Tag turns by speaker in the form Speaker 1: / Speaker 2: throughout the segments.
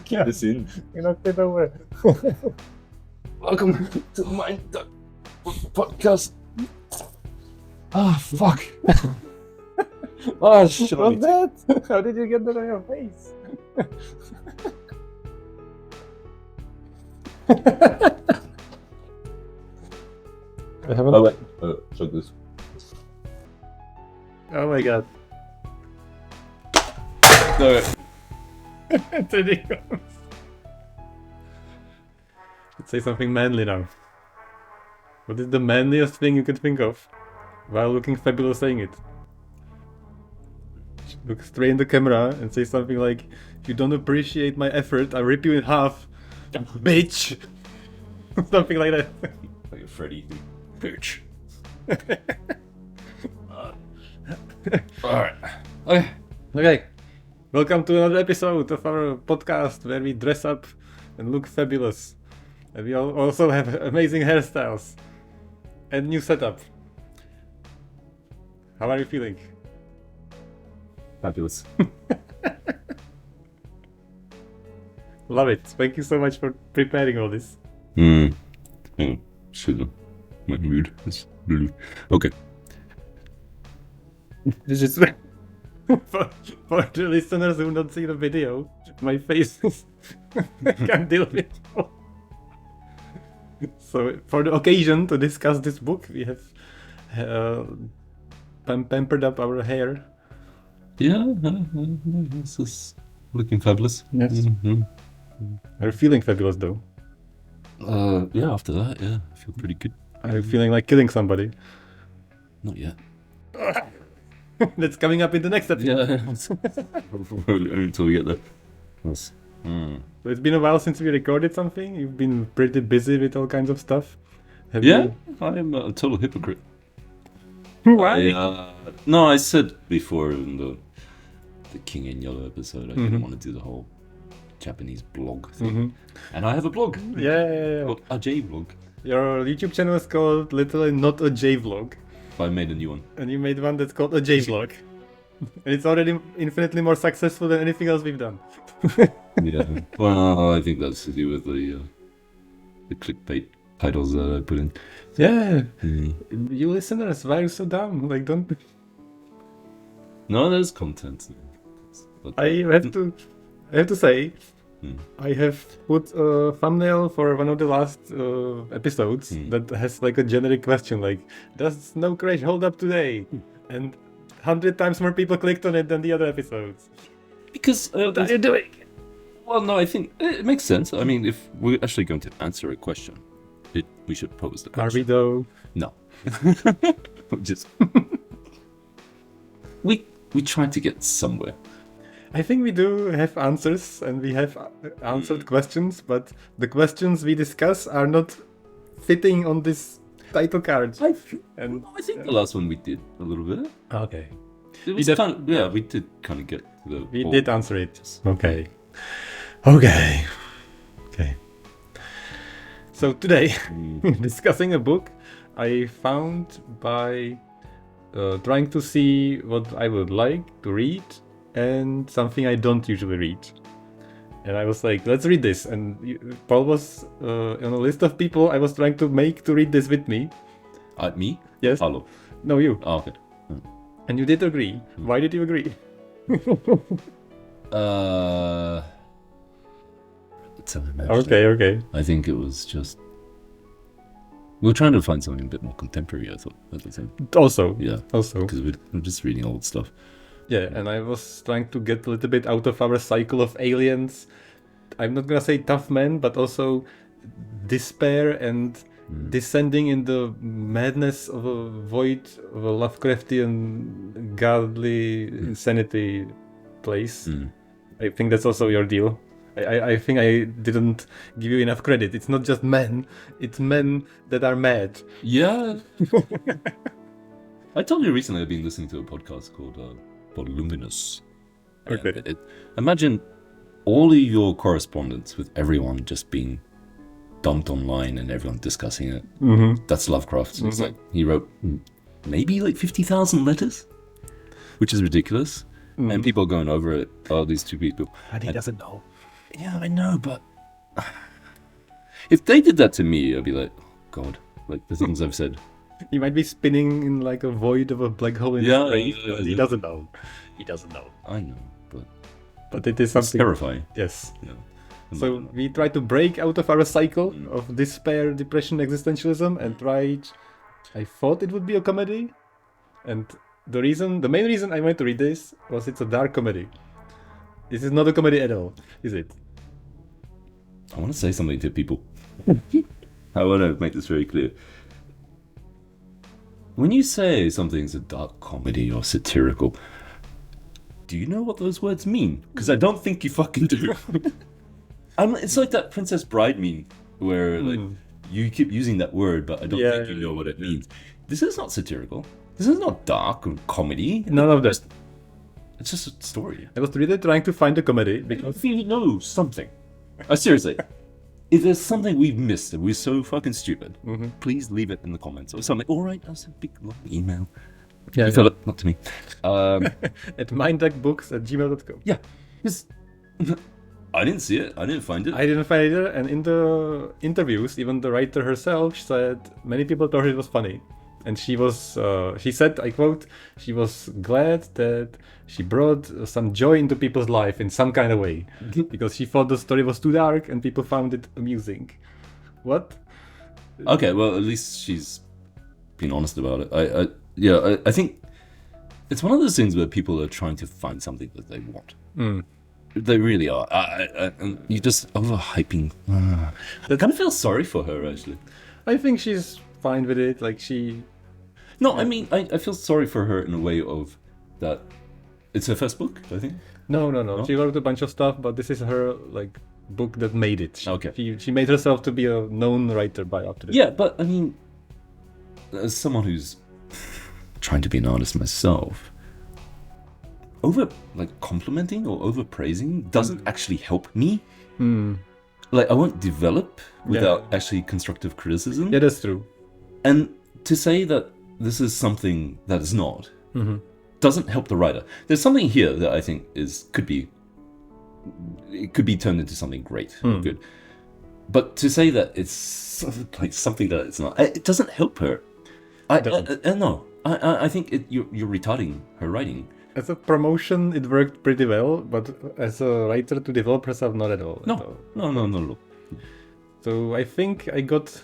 Speaker 1: Keep this in.
Speaker 2: You knocked it over.
Speaker 1: Welcome to my podcast. Ah, fuck. Oh, shit.
Speaker 2: What's that? How did you get that on your face? I haven't.
Speaker 1: Oh, wait. Check this.
Speaker 2: Oh my god.
Speaker 1: No,
Speaker 2: There it goes. Let's say something manly now. What is the manliest thing you could think of while looking fabulous saying it? Look straight in the camera and say something like, if you don't appreciate my effort, I'll rip you in half. Bitch! Something like that.
Speaker 1: like a Freddy thing.
Speaker 2: Bitch.
Speaker 1: Alright.
Speaker 2: Okay. Welcome to another episode of our podcast where we dress up and look fabulous. And we also have amazing hairstyles and new setup. How are you feeling?
Speaker 1: Fabulous.
Speaker 2: Love it. Thank you so much for preparing all this.
Speaker 1: Oh, shit. My mood is blue. Okay.
Speaker 2: This is for the listeners who don't see the video, my face is I can't deal with it. So for the occasion to discuss this book, we have pampered up our hair.
Speaker 1: Yeah, this is looking fabulous.
Speaker 2: Yes.
Speaker 1: Mm-hmm.
Speaker 2: Are you feeling fabulous though?
Speaker 1: Yeah, after that, yeah, I feel pretty good.
Speaker 2: Are you feeling like killing somebody?
Speaker 1: Not yet.
Speaker 2: That's coming up in the next episode.
Speaker 1: Yeah. Until we get there. Yes.
Speaker 2: So it's been a while since we recorded something. You've been pretty busy with all kinds of stuff. Have
Speaker 1: Yeah,
Speaker 2: you?
Speaker 1: I am a total hypocrite.
Speaker 2: Why?
Speaker 1: No, I said before in the King in Yellow episode, I didn't want to do the whole Japanese blog thing. And I have a blog.
Speaker 2: Yeah.
Speaker 1: Called a J blog.
Speaker 2: Your YouTube channel is called literally Not a J Vlog.
Speaker 1: I made a new one.
Speaker 2: And you made one that's called a J Vlog. And it's already infinitely more successful than anything else we've done.
Speaker 1: Yeah. Well, I think that's to do with the clickbait titles that I put in.
Speaker 2: Yeah. You listeners, why are you so dumb? Like, don't...
Speaker 1: No, there's content. But,
Speaker 2: I have to say, I have put a thumbnail for one of the last episodes that has like a generic question like, does Snow Crash hold up today? And 100 times more people clicked on it than the other episodes.
Speaker 1: because
Speaker 2: What are you doing?
Speaker 1: well, no, I think it makes sense. I mean, if we're actually going to answer a question, we should pose the
Speaker 2: Are
Speaker 1: question.
Speaker 2: we though?
Speaker 1: No. Just we try to get somewhere.
Speaker 2: I think we do have answers and we have answered questions, but the questions we discuss are not fitting on this title card.
Speaker 1: I think the last one we did a little bit.
Speaker 2: Okay.
Speaker 1: It was we did kind of get to the.
Speaker 2: We did answer it. Okay. So today, discussing a book I found by trying to see what I would like to read and something I don't usually read. And I was like, let's read this. And Paul was on a list of people I was trying to make to read this with me.
Speaker 1: Me?
Speaker 2: Yes.
Speaker 1: Hello.
Speaker 2: No, you.
Speaker 1: Oh, okay.
Speaker 2: And you did agree. Why did you agree? Okay.
Speaker 1: I think it was just we were trying to find something a bit more contemporary. I thought at the time.
Speaker 2: Also.
Speaker 1: Because we're just reading old stuff.
Speaker 2: Yeah, and I was trying to get a little bit out of our cycle of aliens. I'm not gonna say tough men, but also despair and descending in the madness of a void of a Lovecraftian godly insanity place. I think that's also your deal. I think I didn't give you enough credit. It's not just men, it's men that are mad.
Speaker 1: Yeah. I told you recently I've been listening to a podcast called Luminous.
Speaker 2: Okay.
Speaker 1: Imagine all of your correspondence with everyone just being dumped online and everyone discussing it. That's Lovecraft. It's like he wrote maybe like 50,000 letters, which is ridiculous. and people are going over it. Oh, these two people.
Speaker 2: And he doesn't know.
Speaker 1: Yeah, I know, but if they did that to me, I'd be like, oh, God, like the things I've said.
Speaker 2: He might be spinning in like a void of a black hole in his brain. He doesn't know. He doesn't know.
Speaker 1: I know,
Speaker 2: but it is something
Speaker 1: terrifying.
Speaker 2: Yes.
Speaker 1: Yeah.
Speaker 2: So we try to break out of our cycle of despair, depression, existentialism, and tried. I thought it would be a comedy, and the main reason I wanted to read this was it's a dark comedy. This is not a comedy at all, is it?
Speaker 1: I want to say something to people. I want to make this very clear. When you say something's a dark comedy or satirical, do you know what those words mean? Because I don't think you fucking do. It's like that Princess Bride meme, where like you keep using that word, but I don't think you know what it means. This is not satirical. This is not dark or comedy.
Speaker 2: None of that.
Speaker 1: It's just a story.
Speaker 2: I was really trying to find a comedy because
Speaker 1: If you know something, seriously, if there's something we've missed and we're so fucking stupid, please leave it in the comments or something. All right, that's a big long email.
Speaker 2: Yeah,
Speaker 1: Not to me.
Speaker 2: at minddeckbooks@gmail.com.
Speaker 1: Yeah, because I didn't see it. I didn't find it.
Speaker 2: I didn't find it either, and in the interviews, even the writer herself said many people thought it was funny. And she said, I quote, she was glad that she brought some joy into people's life in some kind of way. Because she thought the story was too dark and people found it amusing. What?
Speaker 1: Okay, well, at least she's been honest about it. I think it's one of those things where people are trying to find something that they want. They really are. And you're just overhyping. I kind of feel sorry for her, actually.
Speaker 2: I think she's fine with it. Like she...
Speaker 1: No, I mean, I feel sorry for her in a way of that. It's her first book, I think.
Speaker 2: No. She wrote a bunch of stuff, but this is her like book that made it.
Speaker 1: Okay.
Speaker 2: She made herself to be a known writer by after this.
Speaker 1: Yeah, but I mean, as someone who's trying to be an artist myself, complimenting or over praising doesn't actually help me. Like I won't develop without actually constructive criticism.
Speaker 2: Yeah, that's true.
Speaker 1: And to say that this is something that is not doesn't help the writer. There's something here that I think could be turned into something great or good. But to say that it's like something that it's not, it doesn't help her. No, I think you're retarding her writing.
Speaker 2: As a promotion, it worked pretty well, but as a writer to develop herself, not at all.
Speaker 1: No.
Speaker 2: So I think I got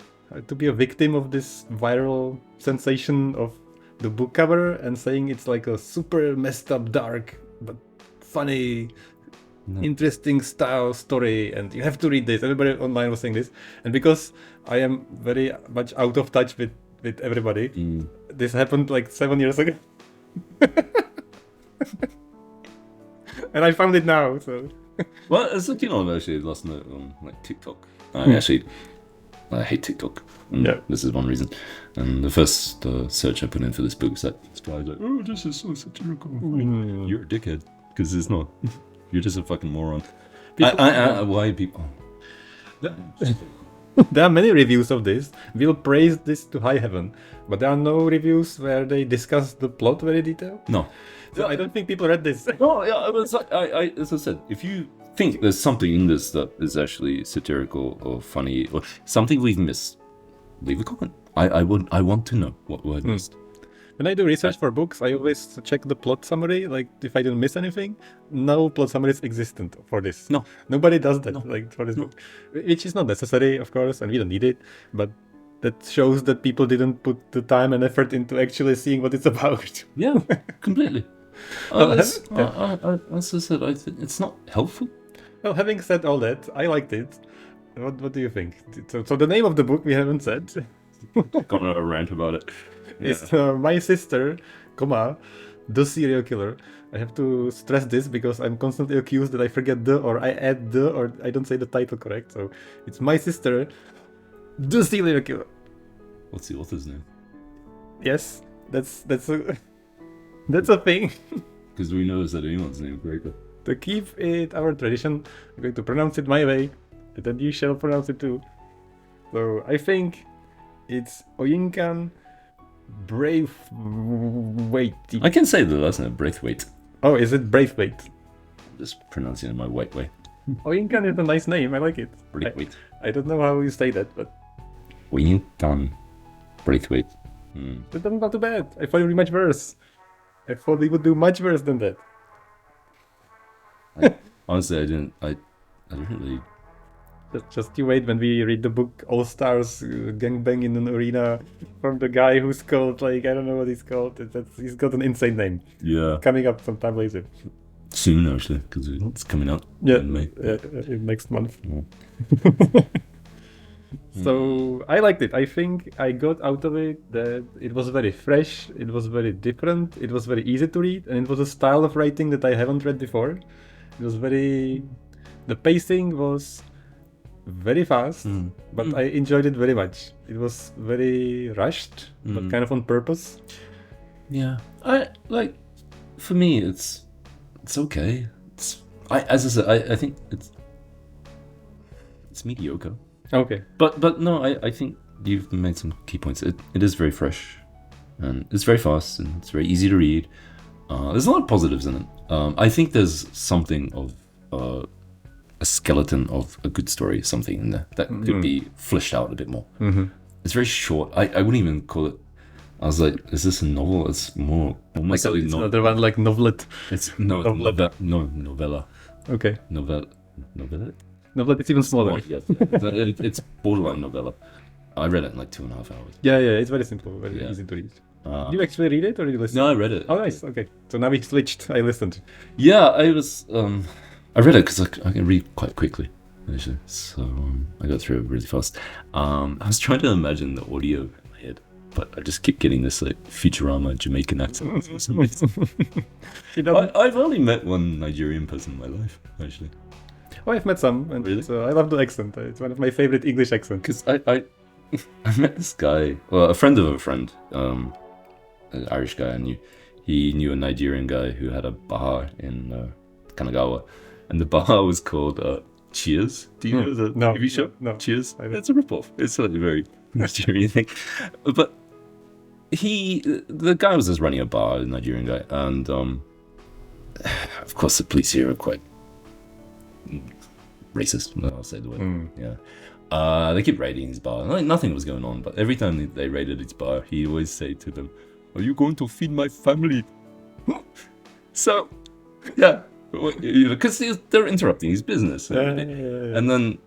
Speaker 2: to be a victim of this viral sensation of the book cover and saying it's like a super messed up, dark, but funny, interesting style story, and you have to read this. Everybody online was saying this, and because I am very much out of touch with everybody, this happened like 7 years ago. And I found it now, so...
Speaker 1: Well, it's like, I've actually lost note on like TikTok. I hate TikTok. This is one reason. And the first search I put in for this book is that this guy's like, oh, this is so satirical. You're a dickhead. Because it's not. You're just a fucking moron. Why people...
Speaker 2: There are many reviews of this. We'll praise this to high heaven. But there are no reviews where they discuss the plot very detailed.
Speaker 1: No.
Speaker 2: So I don't think people read this.
Speaker 1: No, yeah, it's like, as I said, if you think there's something in this that is actually satirical or funny or something we've missed, leave a comment. I want to know what we missed.
Speaker 2: When I do research for books, I always check the plot summary, like if I didn't miss anything. No plot summary is existent for this.
Speaker 1: No.
Speaker 2: Nobody does that, like for this book. Which is not necessary, of course, and we don't need it, but that shows that people didn't put the time and effort into actually seeing what it's about.
Speaker 1: Yeah, completely. As I said, I think it's not helpful.
Speaker 2: Well, having said all that, I liked it. What do you think? So the name of the book we haven't said.
Speaker 1: Got a rant about it.
Speaker 2: It's My Sister, the serial killer. I have to stress this because I'm constantly accused that I forget the, or I add the, or I don't say the title correct. So it's My Sister, the serial killer.
Speaker 1: What's the author's name?
Speaker 2: Yes, that's a thing.
Speaker 1: Because we know that anyone's name, great.
Speaker 2: To keep it our tradition, I'm going to pronounce it my way, and then you shall pronounce it too. So I think it's Oyinkan Braithwaite.
Speaker 1: I can say the last name, Braithwaite.
Speaker 2: Oh, is it Braithwaite?
Speaker 1: Just pronouncing it my white way.
Speaker 2: Oyinkan is a nice name. I like it.
Speaker 1: Braithwaite.
Speaker 2: I don't know how you say that, but
Speaker 1: Oyinkan Braithwaite.
Speaker 2: that's not too bad. I thought it would be much worse. I thought we would do much worse than that.
Speaker 1: Honestly, I didn't really.
Speaker 2: Just you wait when we read the book All Stars Gangbang in an Arena from the guy who's called, like, I don't know what he's called. He's got an insane name.
Speaker 1: Yeah.
Speaker 2: Coming up sometime later.
Speaker 1: Soon, actually, because it's coming out in May.
Speaker 2: Next month.
Speaker 1: Yeah.
Speaker 2: So I liked it. I think I got out of it that it was very fresh, it was very different, it was very easy to read, and it was a style of writing that I haven't read before. It was very... The pacing was very fast, but I enjoyed it very much. It was very rushed, but kind of on purpose.
Speaker 1: Yeah. For me, it's okay. As I said, I think it's mediocre.
Speaker 2: Okay.
Speaker 1: But no, I think you've made some key points. It is very fresh, and it's very fast, and it's very easy to read. There's a lot of positives in it. I think there's something of a skeleton of a good story, something in there that could be fleshed out a bit more. It's very short. I wouldn't even call it. I was like, is this a novel? It's more almost like
Speaker 2: it's another one like novelet.
Speaker 1: It's novella.
Speaker 2: Okay.
Speaker 1: Novella.
Speaker 2: Novelet is even smaller.
Speaker 1: Yes, it's borderline novella. I read it in like 2.5 hours.
Speaker 2: Yeah, it's very simple, very easy to read. Did you actually read it or did you listen?
Speaker 1: No, I read it.
Speaker 2: Oh, nice. Okay, so now we switched. I listened.
Speaker 1: Yeah, I was. I read it because I can read quite quickly, actually. So I got through it really fast. I was trying to imagine the audio in my head, but I just keep getting this like Futurama Jamaican accent. For some reason. I've only met one Nigerian person in my life, actually.
Speaker 2: Oh, I've met some, and
Speaker 1: Really?
Speaker 2: so I love the accent. It's one of my favorite English accents.
Speaker 1: Because I met this guy, well, a friend of a friend, an Irish guy I knew. He knew a Nigerian guy who had a bar in Kanagawa, and the bar was called Cheers. Do you know the TV show?
Speaker 2: No.
Speaker 1: Cheers? It's a ripoff. It's like a very Nigerian thing. But the guy was just running a bar, a Nigerian guy, and of course the police here are quite racist. I'll say the word. Yeah. They keep raiding his bar. Like, nothing was going on, but every time they raided his bar, he always say to them, "Are you going to feed my family?" So, yeah, because they're interrupting his business. And then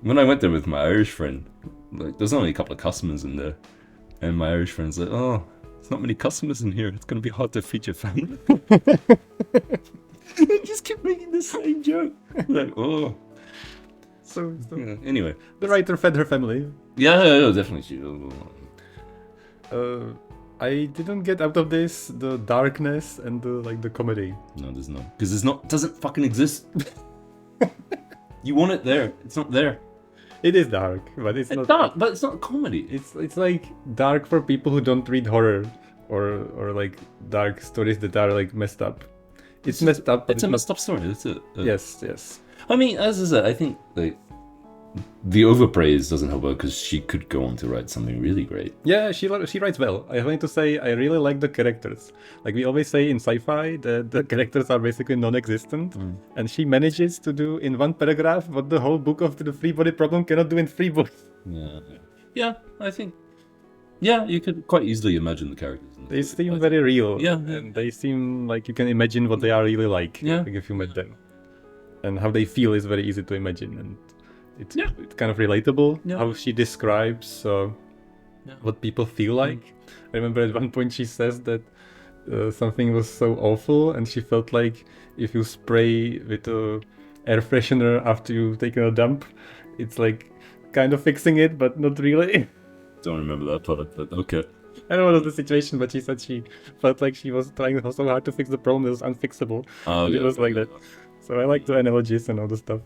Speaker 1: when I went there with my Irish friend, like there's only a couple of customers in there, and my Irish friend's like, "Oh, there's not many customers in here. It's gonna be hard to feed your family." They just keep making the same joke. Like, oh.
Speaker 2: So
Speaker 1: Yeah, anyway,
Speaker 2: the writer fed her family.
Speaker 1: yeah, definitely.
Speaker 2: I didn't get out of this the darkness and the comedy.
Speaker 1: No, there's no, because doesn't fucking exist. You want it there. It's not there.
Speaker 2: It is dark, but it's not
Speaker 1: dark, but it's not comedy.
Speaker 2: It's like dark for people who don't read horror or like dark stories that are like messed up. It's messed up.
Speaker 1: It's a messed up story. That's it.
Speaker 2: Yes.
Speaker 1: I mean, as I said, I think like the overpraise doesn't help her because she could go on to write something really great.
Speaker 2: Yeah, she writes well. I want to say I really like the characters. Like we always say in sci-fi, the characters are basically non-existent, and she manages to do in one paragraph what the whole book of the Free Body Problem cannot do in 3 books.
Speaker 1: Yeah, I think. Yeah, you could quite easily imagine the characters.
Speaker 2: They seem very real.
Speaker 1: Yeah.
Speaker 2: And they seem like you can imagine what they are really like.
Speaker 1: Yeah.
Speaker 2: Like if you met them. And how they feel is very easy to imagine. And it's kind of relatable.
Speaker 1: Yeah.
Speaker 2: How she describes what people feel like. I remember at one point she says that something was so awful and she felt like if you spray with a air freshener after you've taken a dump, it's like kind of fixing it, but not really.
Speaker 1: Don't remember that part, but okay.
Speaker 2: I don't know the situation, but she said she felt like she was trying so hard to fix the problem that it was unfixable. It was like that. So I like the analogies and all the stuff.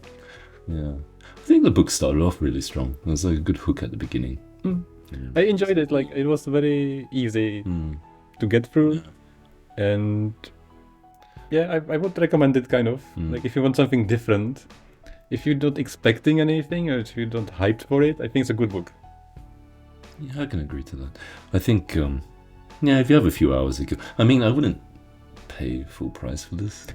Speaker 1: Yeah. I think the book started off really strong. There was like a good hook at the beginning.
Speaker 2: Yeah. I enjoyed it. Like it was very easy to get through. And yeah, I would recommend it kind of. Like if you want something different, if you're not expecting anything or if you don't hyped for it, I think it's a good book.
Speaker 1: Yeah, I can agree to that. I think, if you have a few hours, I mean, I wouldn't pay full price for this.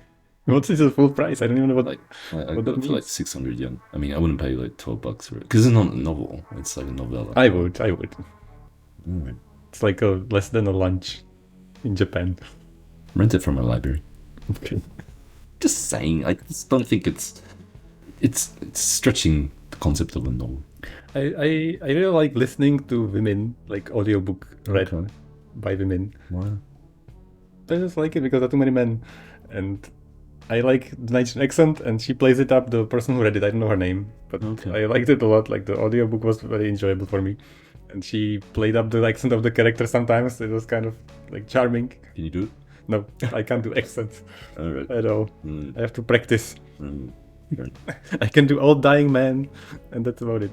Speaker 2: What is the full price? I don't even know what.
Speaker 1: I
Speaker 2: What
Speaker 1: got
Speaker 2: that
Speaker 1: it for like
Speaker 2: means?
Speaker 1: 600 yen. I mean, I wouldn't pay like $12 for it because it's not a novel. It's like a novella.
Speaker 2: I would.
Speaker 1: Alright.
Speaker 2: It's like less than a lunch in Japan.
Speaker 1: Rent it from a library.
Speaker 2: Okay.
Speaker 1: Just saying. I just don't think it's stretching the concept of a novel.
Speaker 2: I really like listening to women, like audiobook read
Speaker 1: Okay.
Speaker 2: by women.
Speaker 1: Wow.
Speaker 2: I just like it because there are too many men, and I like the Nigerian accent, and she plays it up. The person who read it, I don't know her name, but
Speaker 1: Okay.
Speaker 2: I liked it a lot. Like the audiobook was very enjoyable for me, and she played up the accent of the character sometimes. It was kind of like charming.
Speaker 1: Can you do it?
Speaker 2: No, I can't do accents
Speaker 1: All right.
Speaker 2: at all. I have to practice.
Speaker 1: Sure.
Speaker 2: I can do Old Dying Man, and that's about it.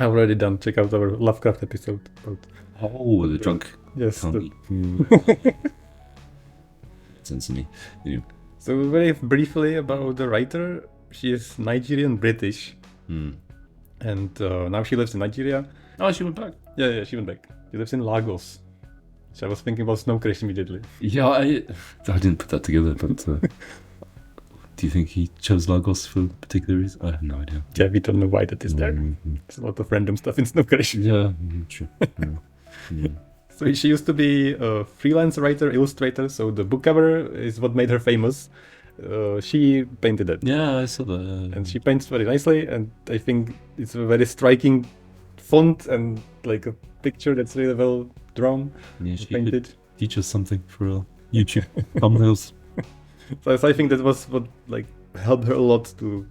Speaker 2: I've already done. Check out our Lovecraft episode about
Speaker 1: Oh, the drunk
Speaker 2: yes.
Speaker 1: county. Sense to me. Yeah.
Speaker 2: So very briefly about the writer, she is Nigerian British, and now she lives in Nigeria.
Speaker 1: Oh, she went back.
Speaker 2: Yeah, she went back. She lives in Lagos. So I was thinking about Snow Crash immediately.
Speaker 1: Yeah, I didn't put that together, but do you think he chose Lagos for a particular reason? I have no idea.
Speaker 2: Yeah, we don't know why that is there. There's a lot of random stuff in Snow Crash.
Speaker 1: Yeah, true. Yeah.
Speaker 2: So she used to be a freelance writer, illustrator. So the book cover is what made her famous. She painted it.
Speaker 1: Yeah, I saw that.
Speaker 2: And she paints very nicely, and I think it's a very striking font and like a picture that's really well drawn,
Speaker 1: Yeah, she
Speaker 2: painted.
Speaker 1: could teach us something for YouTube thumbnails.
Speaker 2: So I think that was what like helped her a lot to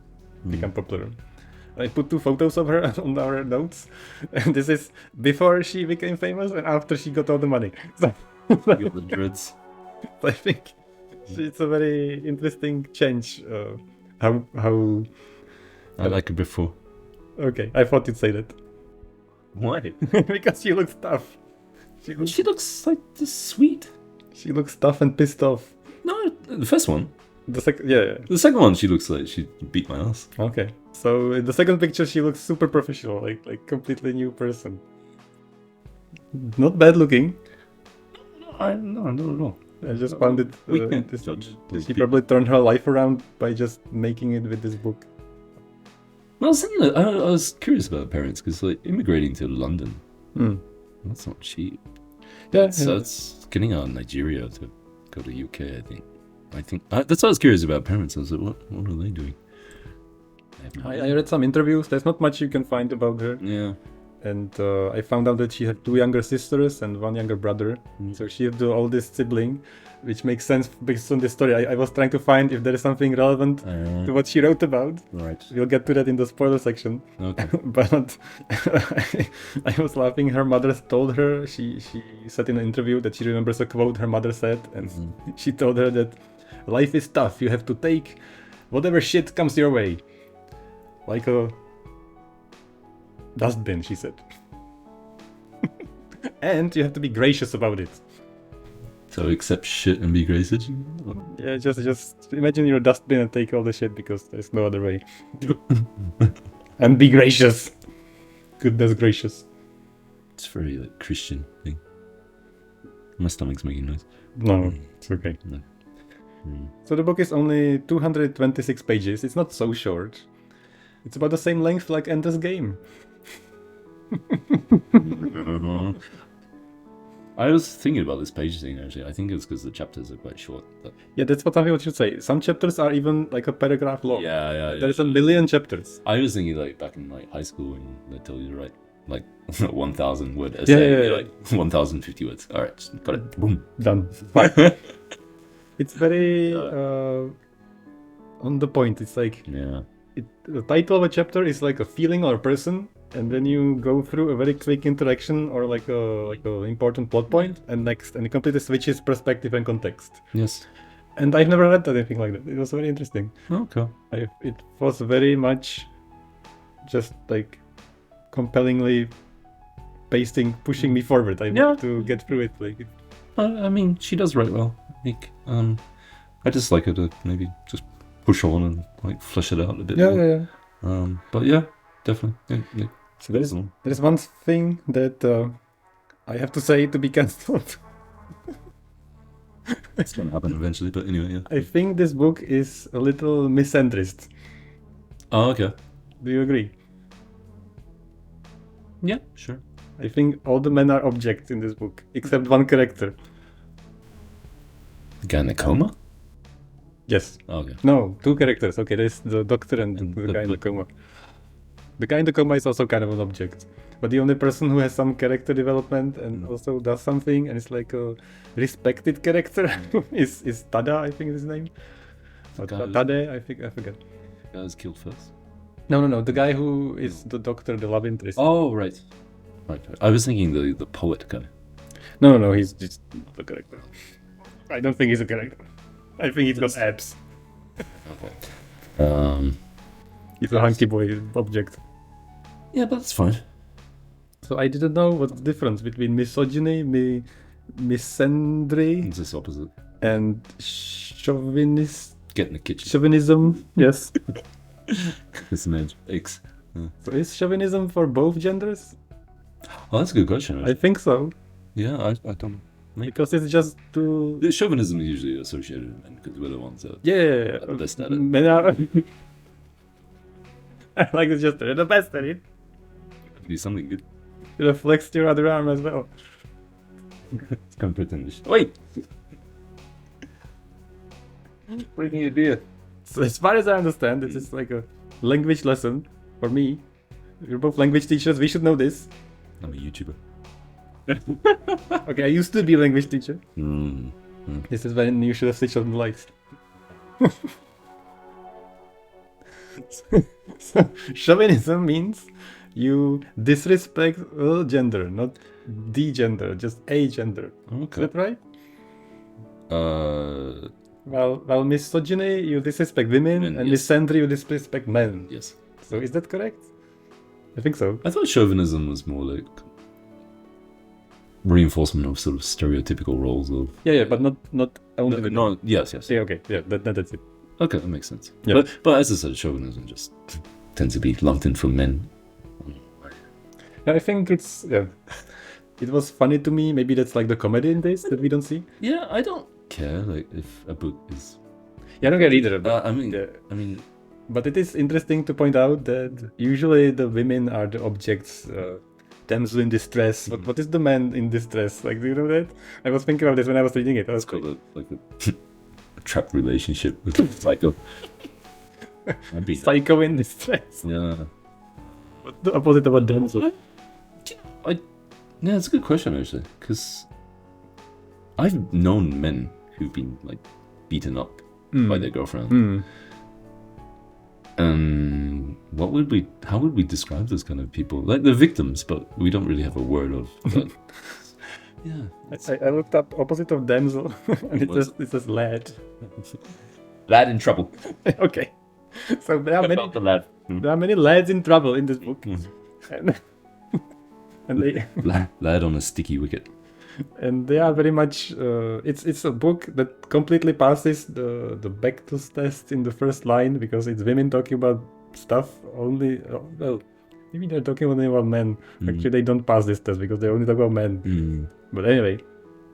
Speaker 2: become popular. I put 2 photos of her on our notes, and this is before she became famous and after she got all the money. So
Speaker 1: You got the dreads.
Speaker 2: I think it's a very interesting change. How
Speaker 1: I like it before.
Speaker 2: okay, I thought you'd say that.
Speaker 1: Why?
Speaker 2: Because she looks tough.
Speaker 1: She looks like just sweet.
Speaker 2: She looks tough and pissed off.
Speaker 1: No, the first one.
Speaker 2: The second, yeah.
Speaker 1: The second one, she looks like she beat my ass.
Speaker 2: Okay. So in the second picture, she looks super professional, like completely new person. Not bad looking.
Speaker 1: No.
Speaker 2: I just found it.
Speaker 1: We can't judge.
Speaker 2: She probably turned her life around by just making it with this book.
Speaker 1: I was thinking that I was curious about her parents because like immigrating to London, that's not cheap.
Speaker 2: Yeah.
Speaker 1: So it's getting out of Nigeria to go to UK. I think that's why I was curious about parents. I was like, what are they doing?
Speaker 2: I read some interviews. There's not much you can find about her.
Speaker 1: Yeah.
Speaker 2: And I found out that she had 2 younger sisters and 1 younger brother. So she had the oldest sibling, which makes sense based on this story. I was trying to find if there is something relevant to what she wrote about.
Speaker 1: Right.
Speaker 2: We'll get to that in the spoiler section.
Speaker 1: Okay.
Speaker 2: But I was laughing. Her mother told her, she said in an interview that she remembers a quote her mother said, and she told her that life is tough. You have to take whatever shit comes your way. Like a dustbin, she said. And you have to be gracious about it.
Speaker 1: So accept shit and be gracious.
Speaker 2: Yeah, just imagine you're a dustbin and take all the shit because there's no other way. And be gracious. Goodness gracious.
Speaker 1: It's very like Christian thing. My stomach's making noise.
Speaker 2: No, it's okay.
Speaker 1: No.
Speaker 2: So the book is only 226 pages. It's not so short. It's about the same length like Ender's Game.
Speaker 1: I was thinking about this page thing actually. I think it's because the chapters are quite short. But...
Speaker 2: Yeah, that's what some people should say. Some chapters are even like a paragraph long.
Speaker 1: Yeah.
Speaker 2: There's a million chapters.
Speaker 1: I was thinking like back in like high school when they tell you to write like 1,000 word essay.
Speaker 2: Yeah.
Speaker 1: You're like 1,050 words. All right, got it. Boom.
Speaker 2: Done. It's very on the point. It's like
Speaker 1: Yeah.
Speaker 2: The title of a chapter is like a feeling or a person, and then you go through a very quick interaction or like a important plot point, and it completely switches perspective and context.
Speaker 1: Yes.
Speaker 2: And I've never read anything like that. It was very interesting.
Speaker 1: Okay.
Speaker 2: It was very much just like compellingly pushing me forward. I want to get through it. Like,
Speaker 1: I mean, she does write well. Like, I just like her to maybe just push on and like flesh it out a bit more.
Speaker 2: Yeah.
Speaker 1: But yeah, definitely. Yeah.
Speaker 2: So there's one thing that I have to say to be cancelled.
Speaker 1: It's gonna happen eventually, but anyway, yeah.
Speaker 2: I think this book is a little miscentrist.
Speaker 1: Oh, okay.
Speaker 2: Do you agree?
Speaker 1: Yeah, sure.
Speaker 2: I think all the men are objects in this book, except one character.
Speaker 1: The guy in the coma?
Speaker 2: Yes.
Speaker 1: Oh, okay.
Speaker 2: No, two characters. Okay, there's the doctor and the guy in the coma. The guy in the coma is also kind of an object. But the only person who has some character development and also does something and is like a respected character is Tada, I think is his name. Or Tade, I think, I forget.
Speaker 1: The guy was killed first.
Speaker 2: No. The guy who is the doctor, the love interest.
Speaker 1: Oh, right. Right. I was thinking the poet guy.
Speaker 2: No, he's just the character. I don't think he's a character. I think he's got abs.
Speaker 1: Okay.
Speaker 2: He's a hunky boy object.
Speaker 1: Yeah, but that's fine.
Speaker 2: So I didn't know what's the difference between misogyny, misandry,
Speaker 1: It's just opposite.
Speaker 2: and chauvinist,
Speaker 1: Get in the kitchen.
Speaker 2: chauvinism. Yes.
Speaker 1: It's an edge. X.
Speaker 2: So is chauvinism for both genders?
Speaker 1: Oh, that's a good question.
Speaker 2: I think so,
Speaker 1: Yeah, I don't know.
Speaker 2: because it's just to
Speaker 1: The chauvinism is usually associated with men because we're the ones that
Speaker 2: yeah.
Speaker 1: are the best at it.
Speaker 2: Men are. I like it's just they're the best at it.
Speaker 1: Do something good.
Speaker 2: It reflects to your other arm as well.
Speaker 1: It's kind of pretentious. Wait! Bringing a beer.
Speaker 2: So as far as I understand, this is like a language lesson for me. We're both language teachers. We should know this.
Speaker 1: I'm a YouTuber.
Speaker 2: Okay, I used to be a language teacher.
Speaker 1: Mm.
Speaker 2: This is when you should have switched on the lights. So, chauvinism means you disrespect a gender, not the gender, just a gender. Is
Speaker 1: Okay.
Speaker 2: that right?
Speaker 1: Uh,
Speaker 2: Well, misogyny, you disrespect women,
Speaker 1: Men,
Speaker 2: and
Speaker 1: yes.
Speaker 2: misandry, you disrespect men.
Speaker 1: yes.
Speaker 2: So is that correct? I think so.
Speaker 1: I thought chauvinism was more like reinforcement of sort of stereotypical roles of.
Speaker 2: Yeah, but not only women.
Speaker 1: No, yes.
Speaker 2: Yeah, okay, yeah, that's it.
Speaker 1: Okay, that makes sense.
Speaker 2: Yeah.
Speaker 1: But as I said, chauvinism just tends to be lumped in from men.
Speaker 2: Yeah, I think it's it was funny to me. Maybe that's like the comedy in this that we don't see.
Speaker 1: Yeah, I don't care like if a book is.
Speaker 2: Yeah, I don't get either. But,
Speaker 1: I mean,
Speaker 2: yeah. But it is interesting to point out that usually the women are the objects, damsel in distress. But what is the man in distress? Like, do you know that? I was thinking about this when I was reading it. I was
Speaker 1: it's called a trapped relationship with a psycho. I'd be
Speaker 2: psycho in distress.
Speaker 1: yeah.
Speaker 2: What's the opposite of a damsel?
Speaker 1: Yeah, it's a good question actually, because I've known men who've been like beaten up by their girlfriend. How would we describe those kind of people? Like they're victims, but we don't really have a word of that. Yeah.
Speaker 2: I looked up opposite of damsel, and it says lad.
Speaker 1: Lad in trouble.
Speaker 2: Okay, so there are many
Speaker 1: About the lad.
Speaker 2: there are many lads in trouble in this book, and they
Speaker 1: Lad on a sticky wicket.
Speaker 2: and they are very much. It's a book that completely passes the Bechdel test in the first line because it's women talking about stuff only. Well, maybe they're talking only about men. Actually, they don't pass this test because they only talk about men. But anyway,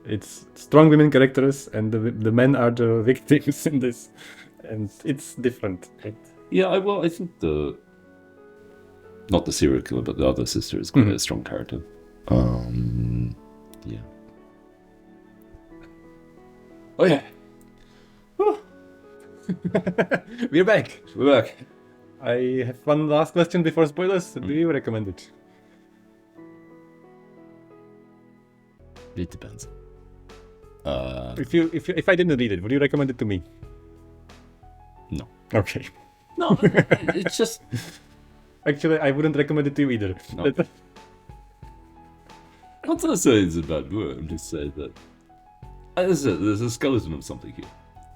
Speaker 2: it's strong women characters, and the men are the victims in this, and it's different.
Speaker 1: Yeah, I think not the serial killer, but the other sister is quite a strong character. Yeah. Oh yeah.
Speaker 2: We're back.
Speaker 1: We're back.
Speaker 2: I have one last question before spoilers. Do you recommend it?
Speaker 1: It depends.
Speaker 2: If I didn't read it, would you recommend it to me?
Speaker 1: No.
Speaker 2: Okay.
Speaker 1: No, it's just.
Speaker 2: Actually, I wouldn't recommend it to you either.
Speaker 1: No. Not to say it's a bad word. I'm just saying that. As I said, there's a skeleton of something here,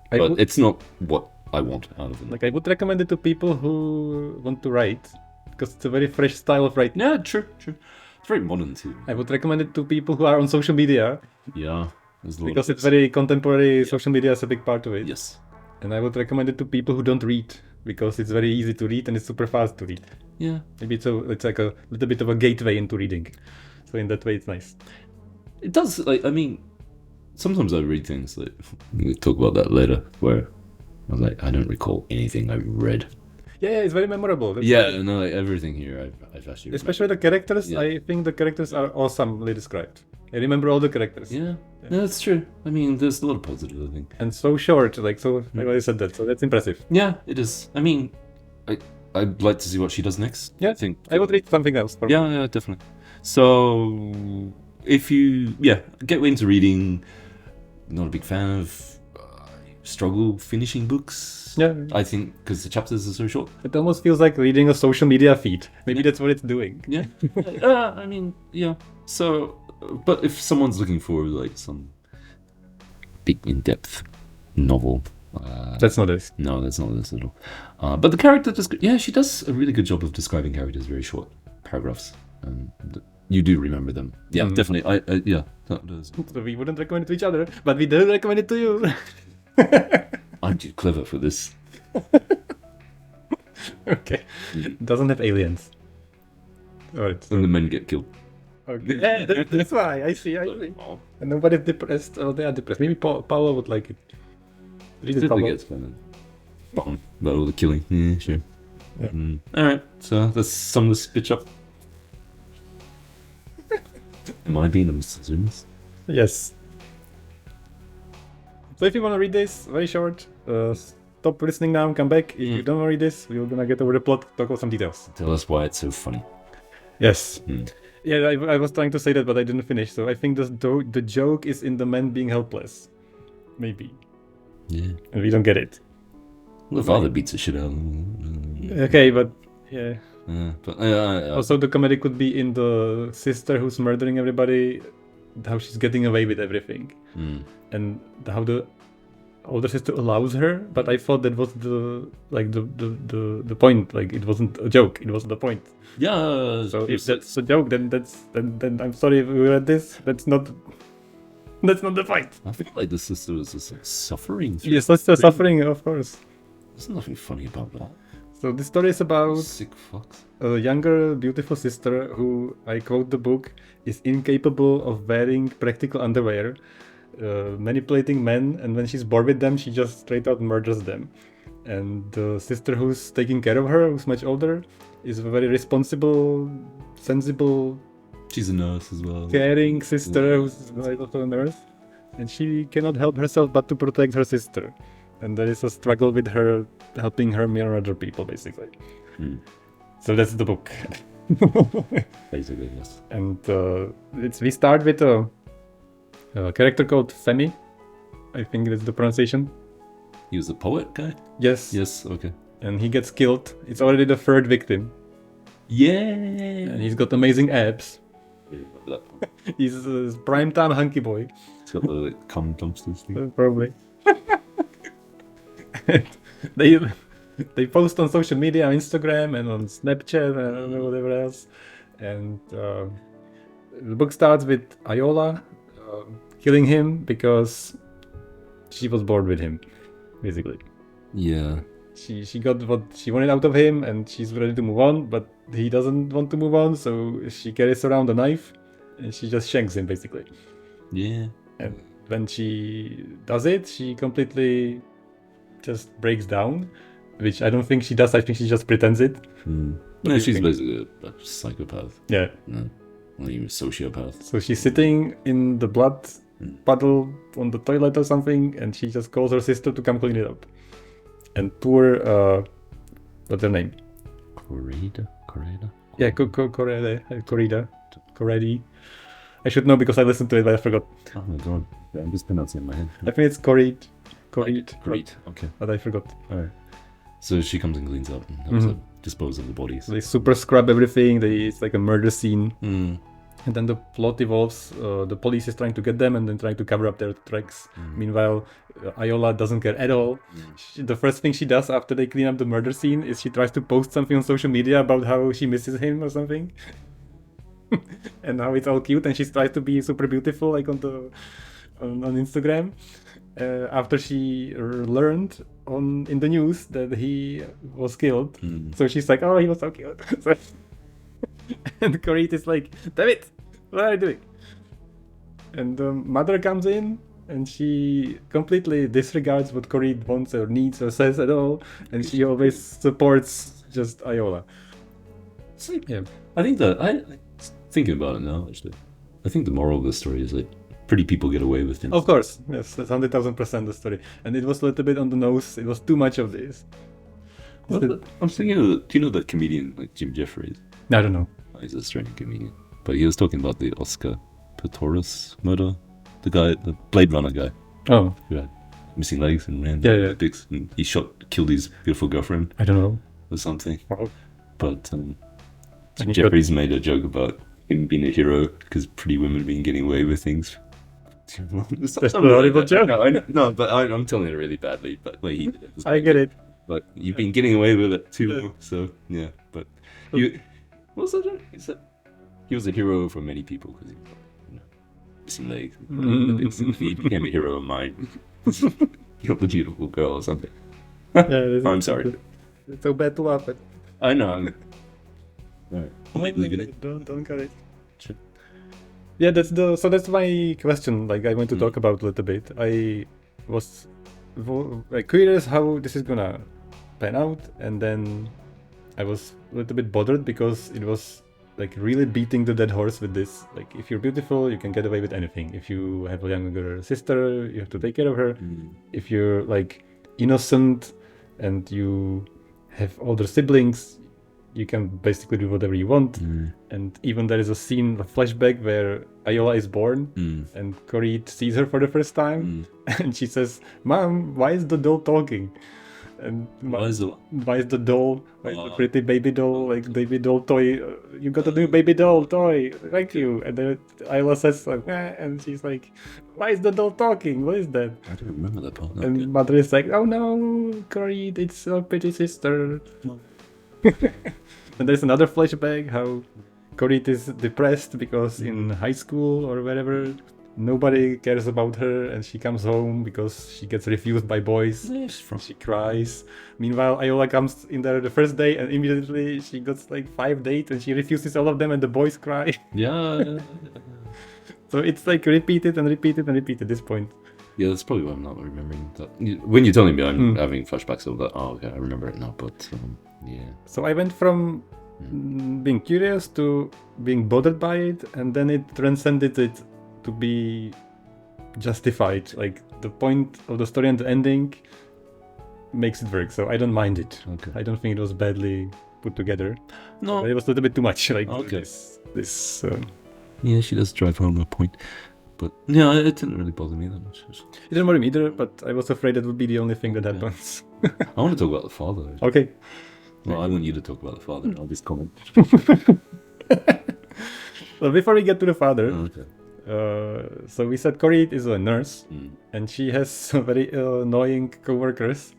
Speaker 1: but it's not what I want out of it.
Speaker 2: Like I would recommend it to people who want to write, because it's a very fresh style of writing.
Speaker 1: Yeah, true. It's very modern too.
Speaker 2: I would recommend it to people who are on social media,
Speaker 1: Yeah, there's a lot
Speaker 2: because
Speaker 1: of
Speaker 2: it's very contemporary. Social media is a big part of it.
Speaker 1: Yes.
Speaker 2: And I would recommend it to people who don't read, because it's very easy to read and it's super fast to read.
Speaker 1: Yeah.
Speaker 2: Maybe it's like a little bit of a gateway into reading. So in that way, it's nice.
Speaker 1: It does. Like, I mean, sometimes I read things that we talk about that later, where I was like, I don't recall anything I read.
Speaker 2: Yeah, it's very memorable. That's
Speaker 1: No, like everything here I've actually
Speaker 2: especially the characters.
Speaker 1: Yeah.
Speaker 2: I think the characters are awesomely described. I remember all the characters.
Speaker 1: Yeah, no, that's true. I mean, there's a lot of positive, I think.
Speaker 2: And so short, like I said that, so that's impressive.
Speaker 1: Yeah, it is. I mean, I'd like to see what she does next.
Speaker 2: Yeah,
Speaker 1: I think
Speaker 2: I would read something else.
Speaker 1: Yeah, definitely. So, if you get into reading, not a big fan of struggle finishing books.
Speaker 2: Yeah,
Speaker 1: I think because the chapters are so short.
Speaker 2: it almost feels like reading a social media feed. Maybe that's what it's doing.
Speaker 1: Yeah, I mean, yeah. So, but if someone's looking for like some big in-depth novel.
Speaker 2: That's not this.
Speaker 1: No, that's not this at all. But the character, she does a really good job of describing characters, very short paragraphs. You do remember them. Yeah, definitely. That does.
Speaker 2: So we wouldn't recommend it to each other, but we do recommend it to you.
Speaker 1: I'm too clever for this.
Speaker 2: Okay. Doesn't have aliens. Alright.
Speaker 1: And the men get killed.
Speaker 2: Okay. Yeah, that's why. I see.
Speaker 1: Oh,
Speaker 2: And nobody's depressed. Oh, they are depressed. Maybe Paula would like it. Read it,
Speaker 1: it
Speaker 2: Paula.
Speaker 1: gets kind of bummed about all the killing. Yeah, sure.
Speaker 2: Yeah.
Speaker 1: Alright, so let's sum this bitch up. Am I being a misogynist?
Speaker 2: Yes. So if you want to read this, very short, stop listening now and come back. If you don't want to read this, we're gonna get over the plot, talk about some details.
Speaker 1: Tell us why it's so funny.
Speaker 2: Yes. Yeah, I was trying to say that, but I didn't finish. So I think the joke is in the men being helpless. Maybe.
Speaker 1: Yeah.
Speaker 2: And we don't get it.
Speaker 1: Well, the father beats the shit out of him.
Speaker 2: Okay, but yeah.
Speaker 1: But
Speaker 2: Also, the comedy could be in the sister who's murdering everybody, how she's getting away with everything, and how the older sister allows her. But I thought that was the point. Like it wasn't a joke. It wasn't the point.
Speaker 1: yeah.
Speaker 2: So if that's a joke, then then I'm sorry if we read this. That's not the point.
Speaker 1: I feel like the sister was just like, suffering. Through
Speaker 2: Yes, that's the suffering, of course.
Speaker 1: There's nothing funny about that.
Speaker 2: So this story is about
Speaker 1: Sick fucks.
Speaker 2: a younger, beautiful sister who, I quote the book, is incapable of wearing practical underwear, manipulating men, and when she's bored with them, she just straight out murders them. And the sister who's taking care of her, who's much older, is a very responsible, sensible,
Speaker 1: She's a nurse as well.
Speaker 2: caring sister who's also a nurse. And she cannot help herself but to protect her sister. And there is a struggle with her helping her murder people, basically. So that's the book.
Speaker 1: Basically, yes.
Speaker 2: And we start with a character called Femi. I think that's the pronunciation.
Speaker 1: He was a poet guy?
Speaker 2: Yes.
Speaker 1: Yes, okay.
Speaker 2: And he gets killed. It's already the third victim.
Speaker 1: Yeah!
Speaker 2: And he's got amazing abs. He's a prime time hunky boy.
Speaker 1: He's got the like, cum dumpsters thing.
Speaker 2: Probably. They post on social media, on Instagram and on Snapchat and whatever else. And the book starts with Iola killing him because she was bored with him, basically.
Speaker 1: Yeah.
Speaker 2: She got what she wanted out of him and she's ready to move on, but he doesn't want to move on, so she carries around a knife and she just shanks him, basically.
Speaker 1: Yeah.
Speaker 2: And when she does it, she completely just breaks down, which I don't think she does. I think she just pretends it.
Speaker 1: No, she's basically a psychopath.
Speaker 2: Yeah.
Speaker 1: No, not even a sociopath.
Speaker 2: So she's sitting in the blood puddle on the toilet or something, and she just calls her sister to come clean it up. And poor, what's her name?
Speaker 1: Corrida?
Speaker 2: Yeah, Corrida. I should know because I listened to it, but I forgot.
Speaker 1: Oh my god. Yeah, I'm just pronouncing it in my head.
Speaker 2: I think it's Corrid,
Speaker 1: Great. Okay.
Speaker 2: but I forgot.
Speaker 1: Alright. So she comes and cleans up and helps her dispose of the bodies.
Speaker 2: They super scrub everything. It's like a murder scene. And then the plot evolves. The police is trying to get them and then trying to cover up their tracks. Meanwhile, Iola doesn't care at all. The first thing she does after they clean up the murder scene is she tries to post something on social media about how she misses him or something. And how it's all cute, and she tries to be super beautiful, like on Instagram. After she learned in the news that he was killed, so she's like, "Oh, he was so cute." And Corit is like, "Damn it, what are you doing?" And the mother comes in and she completely disregards what Corit wants or needs or says at all, and she always supports just Iola.
Speaker 1: It's like,
Speaker 2: Yeah.
Speaker 1: I think that thinking about it now, actually, I think the moral of the story is like pretty people get away with things.
Speaker 2: Of course, yes, that's 100,000% the story, and it was a little bit on the nose. It was too much of this.
Speaker 1: Well, I'm thinking of do you know that comedian like Jim Jeffries?
Speaker 2: I don't know.
Speaker 1: Oh, he's a Australian comedian, but he was talking about the Oscar Pistorius murder, the guy, the Blade Runner guy
Speaker 2: Oh,
Speaker 1: who had missing legs and ran
Speaker 2: Yeah.
Speaker 1: dicks, and he killed his beautiful girlfriend
Speaker 2: I don't know.
Speaker 1: or something.
Speaker 2: Wow.
Speaker 1: But
Speaker 2: And
Speaker 1: Jim
Speaker 2: he
Speaker 1: Jeffries made a joke about him being a hero because pretty women been getting away with things.
Speaker 2: That's a horrible joke.
Speaker 1: No, but I'm telling it really badly. But like, he did it.
Speaker 2: I get it.
Speaker 1: But you've been getting away with it too. So yeah. But what was that joke? He said he was a hero for many people because he missing legs. He became a hero of mine. Killed the beautiful girl or something. I'm sorry.
Speaker 2: It's so bad to laugh at.
Speaker 1: I know. Alright. Leaving it.
Speaker 2: Don't cut it.
Speaker 1: Sure.
Speaker 2: Yeah, that's my question. Like I want to talk about a little bit. I was like curious how this is gonna pan out, and then I was a little bit bothered because it was like really beating the dead horse with this. Like if you're beautiful, you can get away with anything. If you have a younger sister, you have to take care of her. If you're like innocent and you have older siblings, you can basically do whatever you want. And even there is a scene, a flashback where Iola is born and Corit sees her for the first time and she says, "Mom, why is the doll talking?" And
Speaker 1: Why is it?
Speaker 2: why is the doll, why is the pretty baby doll, like baby doll toy, you got a new baby doll toy, thank you. And then Iola says like, and she's like, why is the doll talking? What is that?
Speaker 1: I don't remember that part.
Speaker 2: And Mother is like, oh no, Corit, it's a pretty sister. And there's another flashback how Corit is depressed because in high school or wherever nobody cares about her, and she comes home because she gets refused by boys. She cries. Meanwhile, Iola comes in there the first day and immediately she gets like 5 dates and she refuses all of them and the boys cry.
Speaker 1: Yeah.
Speaker 2: So it's like repeated and repeated and repeated at this point.
Speaker 1: Yeah, that's probably why I'm not remembering that. When you're telling me, I'm having flashbacks of that. Oh, okay, I remember it now. But yeah.
Speaker 2: So I went from being curious to being bothered by it, and then it transcended it to be justified. Like the point of the story and the ending makes it work, so I don't mind it.
Speaker 1: Okay.
Speaker 2: I don't think it was badly put together.
Speaker 1: No.
Speaker 2: But it was a little bit too much. Like
Speaker 1: Okay.
Speaker 2: this
Speaker 1: Yeah, she does drive home a point. But yeah, it didn't really bother me that much.
Speaker 2: it didn't worry me either, but I was afraid that would be the only thing that happens.
Speaker 1: I want to talk about the father.
Speaker 2: Okay.
Speaker 1: Well, I want you to talk about the father. I'll just comment.
Speaker 2: Well, before we get to the father,
Speaker 1: Okay.
Speaker 2: so we said Corit is a nurse, and she has some very annoying co-workers.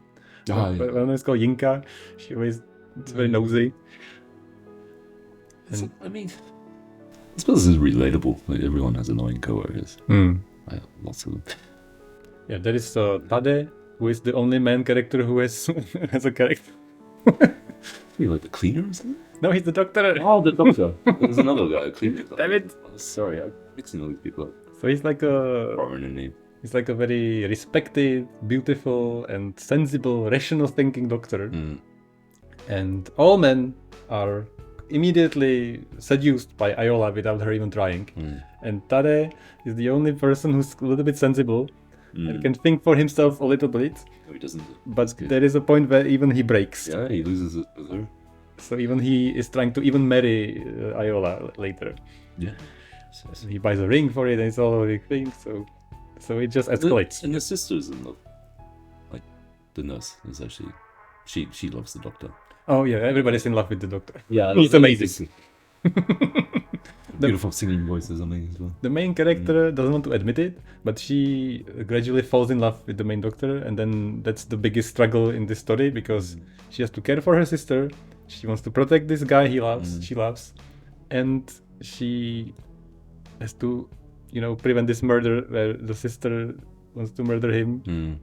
Speaker 1: Ah, yeah.
Speaker 2: One is called Yinka. She always is very nosy.
Speaker 1: So, I mean, I suppose this is relatable. Like, everyone has annoying coworkers. I have lots of them.
Speaker 2: Yeah, there is Tade, who is the only man character who has has a character.
Speaker 1: You like the cleaner or something?
Speaker 2: No, he's the doctor.
Speaker 1: Oh, the doctor. There's another guy, a cleaner.
Speaker 2: Damn it.
Speaker 1: Oh, sorry, I'm mixing all these people up.
Speaker 2: So he's like
Speaker 1: Foreigner name.
Speaker 2: he's like a very respected, beautiful, and sensible, rational thinking doctor. And all men are immediately seduced by Iola without her even trying. And Tade is the only person who's a little bit sensible and can think for himself a little bit.
Speaker 1: No, he doesn't.
Speaker 2: But there is a point where even he breaks.
Speaker 1: Yeah, he loses it with her.
Speaker 2: So even he is trying to even marry Iola later.
Speaker 1: Yeah.
Speaker 2: He buys a ring for it and it's all a big thing. So it just escalates.
Speaker 1: And the sister's in love. Like, the nurse is actually... She loves the doctor.
Speaker 2: Oh yeah, everybody's in love with the doctor.
Speaker 1: Yeah.
Speaker 2: He's amazing.
Speaker 1: Beautiful singing voice or something as well.
Speaker 2: The main character doesn't want to admit it, but she gradually falls in love with the main doctor, and then that's the biggest struggle in this story because she has to care for her sister. She wants to protect this guy she loves, and she has to, prevent this murder where the sister wants to murder him.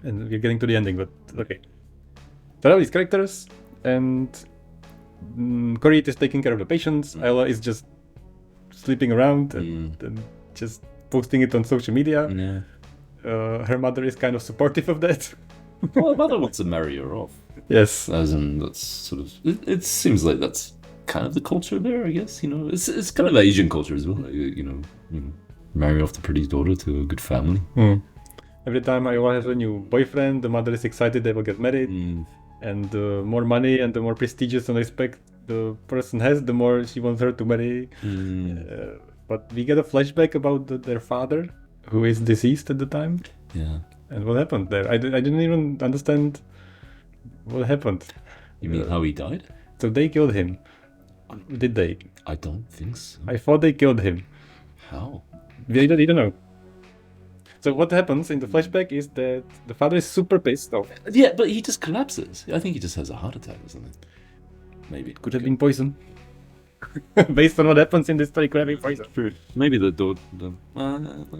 Speaker 2: And we're getting to the ending, but okay. There are these characters, and Corit is taking care of the patients. Iola is just sleeping around and just posting it on social media.
Speaker 1: Yeah.
Speaker 2: Her mother is kind of supportive of that.
Speaker 1: Well, her mother wants to marry her off.
Speaker 2: Yes.
Speaker 1: As in, that's sort of. It seems like that's kind of the culture there, I guess. It's kind of Asian culture as well. Like, marry off the pretty daughter to a good family.
Speaker 2: Every time Iola has a new boyfriend, the mother is excited they will get married. And the more money and the more prestigious and respect the person has, the more she wants her to marry. But we get a flashback about their father, who is deceased at the time.
Speaker 1: Yeah.
Speaker 2: And what happened there? I didn't even understand what happened.
Speaker 1: You mean how he died?
Speaker 2: So they killed him. Did they?
Speaker 1: I don't think so.
Speaker 2: I thought they killed him.
Speaker 1: How?
Speaker 2: We don't know. So what happens in the flashback is that the father is super pissed off.
Speaker 1: Yeah, but he just collapses. I think he just has a heart attack or something. Maybe.
Speaker 2: Could have been poison. Based on what happens in this story, could have been poison.
Speaker 1: Maybe the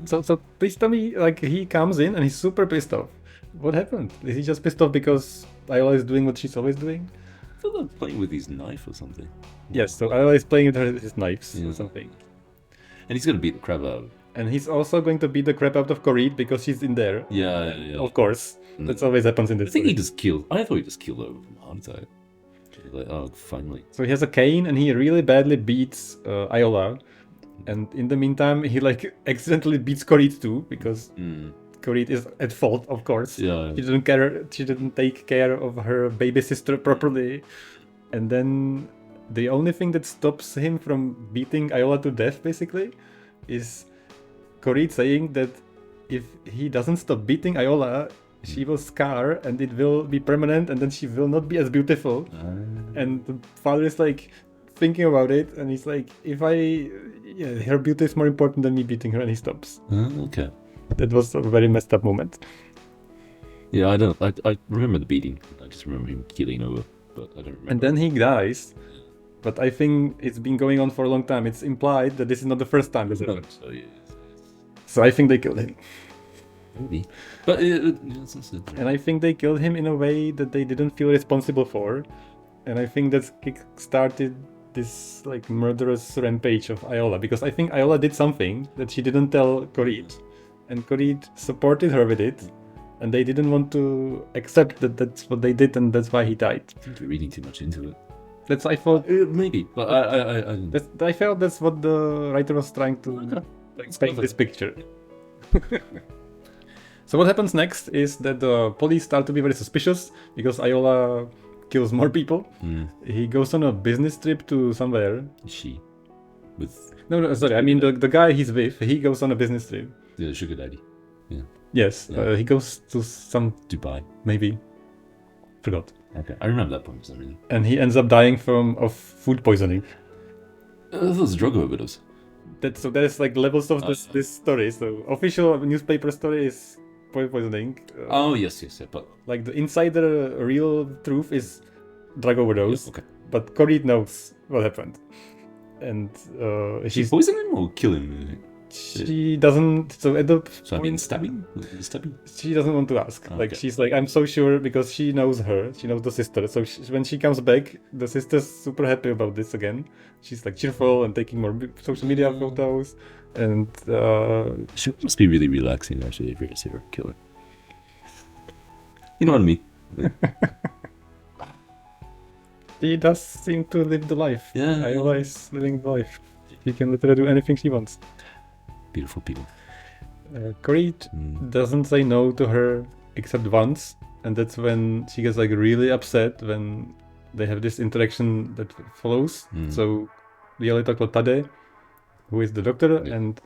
Speaker 2: So please tell me, like, he comes in and he's super pissed off. What happened? Is he just pissed off because Iola is doing what she's always doing?
Speaker 1: I thought they were playing with his knife or something.
Speaker 2: Yes, so Iola is playing with his knives
Speaker 1: Yeah.
Speaker 2: or something.
Speaker 1: And he's gonna beat the crap out of him.
Speaker 2: And he's also going to beat the crap out of Corit because she's in there.
Speaker 1: Yeah.
Speaker 2: Of course. That's always happens in this
Speaker 1: I think
Speaker 2: story.
Speaker 1: he just killed. I thought he just killed her from a heart attack. Like, oh, finally.
Speaker 2: So he has a cane and he really badly beats Iola. And in the meantime, he like accidentally beats Corit too, because Corit is at fault, of course.
Speaker 1: Yeah.
Speaker 2: She didn't take care of her baby sister properly. And then the only thing that stops him from beating Iola to death, basically, is Corit saying that if he doesn't stop beating Iola, she will scar and it will be permanent and then she will not be as beautiful. And the father is like thinking about it and he's like, her beauty is more important than me beating her, and he stops.
Speaker 1: Okay.
Speaker 2: That was a very messed up moment.
Speaker 1: Yeah, I remember the beating. I just remember him keeling over, but I don't remember.
Speaker 2: And then he dies. But I think it's been going on for a long time. It's implied that this is not the first time this happened.
Speaker 1: So, yeah.
Speaker 2: So I think they killed him.
Speaker 1: Maybe. But it's also...
Speaker 2: And I think they killed him in a way that they didn't feel responsible for. And I think that's kick-started this like murderous rampage of Iola. Because I think Iola did something that she didn't tell Corit. And Corit supported her with it. And they didn't want to accept that that's what they did and that's why he died.
Speaker 1: I think you're reading too much into it.
Speaker 2: That's, I thought...
Speaker 1: Maybe, but
Speaker 2: I felt that's what the writer was trying to paint this picture. So what happens next is that the police start to be very suspicious because Iola kills more people. He goes on a business trip to somewhere.
Speaker 1: She. With...
Speaker 2: No, sorry, I mean the guy he's with, he goes on a business trip.
Speaker 1: The sugar daddy. Yeah.
Speaker 2: Yes,
Speaker 1: Yeah.
Speaker 2: he goes to some...
Speaker 1: Dubai.
Speaker 2: Maybe. Forgot.
Speaker 1: Okay, I remember that point for some reason.
Speaker 2: And he ends up dying of food poisoning.
Speaker 1: That was a drug overdose.
Speaker 2: So there's like levels of this story. So official newspaper story is food poisoning.
Speaker 1: Oh, yes, but...
Speaker 2: Like the insider real truth is drug overdose.
Speaker 1: Okay.
Speaker 2: But Corit knows what happened. And
Speaker 1: She poison him or kill him?
Speaker 2: she doesn't. So at the
Speaker 1: So I mean stabbing? Stabbing?
Speaker 2: she doesn't want to ask. Like
Speaker 1: Okay.
Speaker 2: she's like, I'm so sure because she knows her. She knows the sister. So when she comes back, the sister's super happy about this again. She's like cheerful and taking more social media photos. And
Speaker 1: She must be really relaxing actually if you're a serial killer. You know what I mean?
Speaker 2: she does seem to live the life.
Speaker 1: Yeah.
Speaker 2: Iola is living the life. She can literally do anything she wants.
Speaker 1: Beautiful people.
Speaker 2: Corit doesn't say no to her except once, and that's when she gets like really upset when they have this interaction that follows. So we only talk about Tade, who is the doctor, and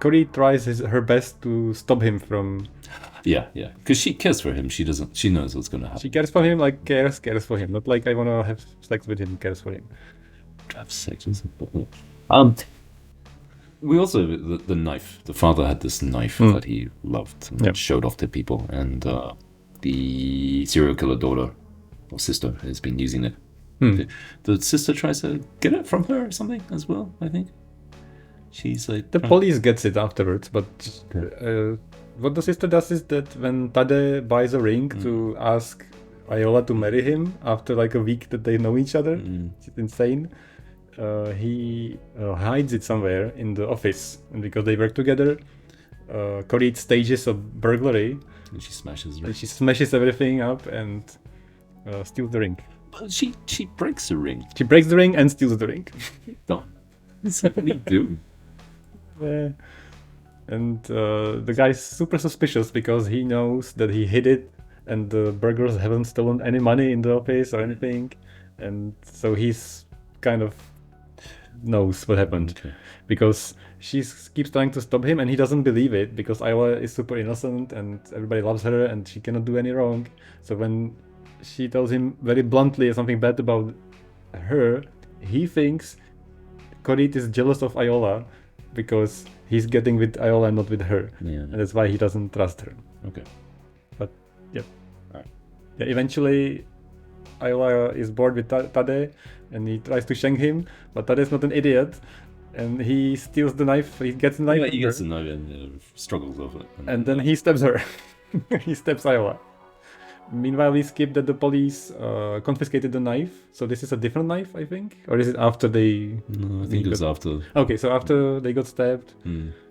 Speaker 2: Corit tries her best to stop him from...
Speaker 1: Yeah. Because she cares for him. She knows what's going to happen.
Speaker 2: She cares for him, like cares for him. Not like I want to have sex with him, cares for him.
Speaker 1: Have sex with him. We also, the knife. The father had this knife that he loved and showed off to people. And the serial killer daughter or sister has been using it. The sister tries to get it from her or something as well, I think. She's like...
Speaker 2: The police gets it afterwards, but what the sister does is that when Tade buys a ring to ask Iola to marry him after like a week that they know each other, it's insane. he hides it somewhere in the office, and because they work together, Cody stages a burglary.
Speaker 1: And she smashes
Speaker 2: And
Speaker 1: it.
Speaker 2: she smashes everything up and steals the ring.
Speaker 1: But she breaks the ring.
Speaker 2: She breaks the ring and steals the ring.
Speaker 1: No. That's what you do.
Speaker 2: Yeah. And the guy's super suspicious because he knows that he hid it and the burglars haven't stolen any money in the office or anything. And so he's kind of knows what happened.
Speaker 1: Okay.
Speaker 2: Because she keeps trying to stop him and he doesn't believe it because Iowa is super innocent and everybody loves her and she cannot do any wrong. So when she tells him very bluntly something bad about her, he thinks Cody is jealous of Iola because he's getting with Iola and not with her.
Speaker 1: Yeah.
Speaker 2: And that's why he doesn't trust her.
Speaker 1: Okay.
Speaker 2: But yeah. Alright. Yeah, eventually Iola is bored with Tade and he tries to shank him, but Tade's not an idiot. And he steals the knife, he gets the knife.
Speaker 1: Yeah, he
Speaker 2: from
Speaker 1: gets
Speaker 2: her,
Speaker 1: to know and struggles over it.
Speaker 2: and then he stabs her. He stabs Iola. Meanwhile, we skip that the police confiscated the knife. So this is a different knife, I think? Or is it after they...
Speaker 1: No, I think it was after.
Speaker 2: Okay, so after they got stabbed,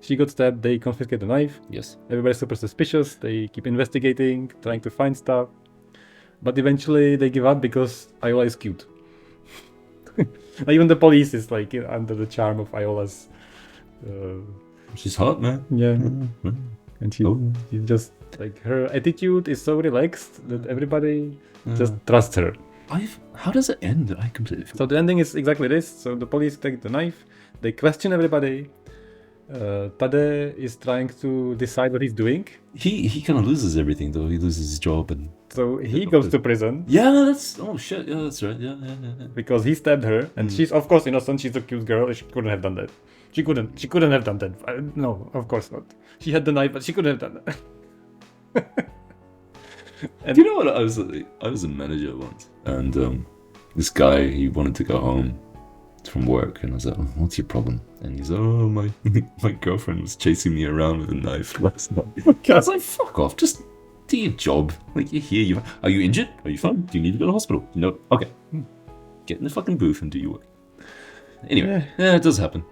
Speaker 2: she got stabbed, they confiscate the knife.
Speaker 1: Yes.
Speaker 2: Everybody's super suspicious, they keep investigating, trying to find stuff. But eventually they give up because Iola is cute. Even the police is like under the charm of Iola's...
Speaker 1: She's hot, man.
Speaker 2: yeah.
Speaker 1: Mm-hmm.
Speaker 2: And she's just like, her attitude is so relaxed that everybody just trusts her.
Speaker 1: How does it end? I completely.
Speaker 2: So the ending is exactly this. So the police take the knife, they question everybody. Tade is trying to decide what he's doing.
Speaker 1: He kind of loses everything though. He loses his job and.
Speaker 2: So he goes to prison.
Speaker 1: Yeah, that's shit. Yeah, that's right. Yeah.
Speaker 2: Because he stabbed her, and she's of course innocent. She's a cute girl. She couldn't have done that. She couldn't have done that. No, of course not. She had the knife, but she couldn't have done that.
Speaker 1: Do you know what? I was a manager once, and this guy, he wanted to go home from work, and I was like, oh, "What's your problem?" And he's, "Oh, my girlfriend was chasing me around with a knife last night." I was like, "Fuck off! Just do your job. Like, you're here. Are you injured? Are you fine? Do you need to go to the hospital? No. Okay. Get in the fucking booth and do your work." Anyway, yeah, it does happen.